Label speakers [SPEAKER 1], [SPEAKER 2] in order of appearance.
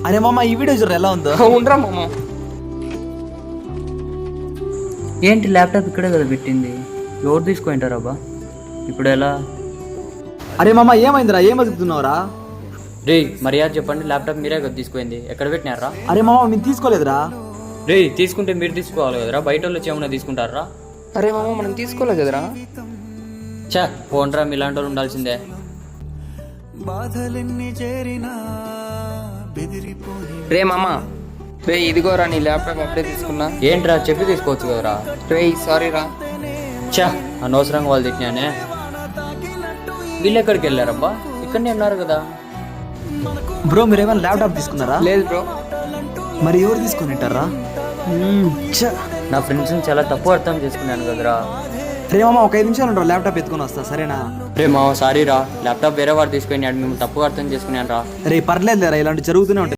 [SPEAKER 1] అరే మామ ఈ వీడియో చూడరా ఎలా ఉందో.
[SPEAKER 2] ఉండరా మామ.
[SPEAKER 3] ఏంటి ల్యాప్టాప్ ఇక్కడే కదా పెట్టింది, ఎవరు తీసుకుంటారా అబ్బా? ఇప్పుడు ఎలా?
[SPEAKER 1] అరే మామ ఏమైందిరా, ఏం బతుకుతున్నావురా?
[SPEAKER 3] రే మర్యాద చెప్పండి, ల్యాప్టాప్ మీరే కదా తీసుకుంది, ఎక్కడ పెట్టినారా?
[SPEAKER 1] అరే మామ మేము తీసుకోలేదురా.
[SPEAKER 3] రే తీసుకుంటే మీరు తీసుకోవాలి కదరా, బయట వాళ్ళు ఏమన్నా తీసుకుంటారా?
[SPEAKER 2] అరే మామ మనం తీసుకోలేదు కదరా.
[SPEAKER 3] చా పోన్రా, మీలాంటి వాళ్ళు ఉండాల్సిందే.
[SPEAKER 2] రే మామ, రే ఇదిగోరా నీ ల్యాప్టాప్ అప్పుడే తీసుకున్నా.
[SPEAKER 3] ఏంట్రా చెప్పి తీసుకోవచ్చు కదరా.
[SPEAKER 2] రే సారీ రా.
[SPEAKER 3] చా అనవసరంగా వాళ్ళు తిట్టినానే. వీళ్ళు ఎక్కడికి వెళ్ళారబ్బా, ఇక్కడనే ఉన్నారు కదా.
[SPEAKER 1] బ్రో మీరేమైనా ల్యాప్టాప్ తీసుకున్నారా?
[SPEAKER 2] లేదు బ్రో.
[SPEAKER 1] మరి ఎవరు తీసుకుని ఉంటారా?
[SPEAKER 3] నా ఫ్రెండ్స్ని చాలా తప్పు అర్థం చేసుకున్నాను కదరా.
[SPEAKER 1] రే మామ ఒక 5 నిమిషాలు ఉంటారు, ల్యాప్టాప్ ఎత్తుకొని వస్తా సరేనా?
[SPEAKER 3] రే మావ సారీ రా, ల్యాప్టాప్ వేరే వాడు తీసుకుని మేము తప్పుగా అర్థం చేసుకున్నాను రా.
[SPEAKER 1] రే పర్లేదు లేరా, ఇలాంటి జరుగుతూనే ఉంటాయి.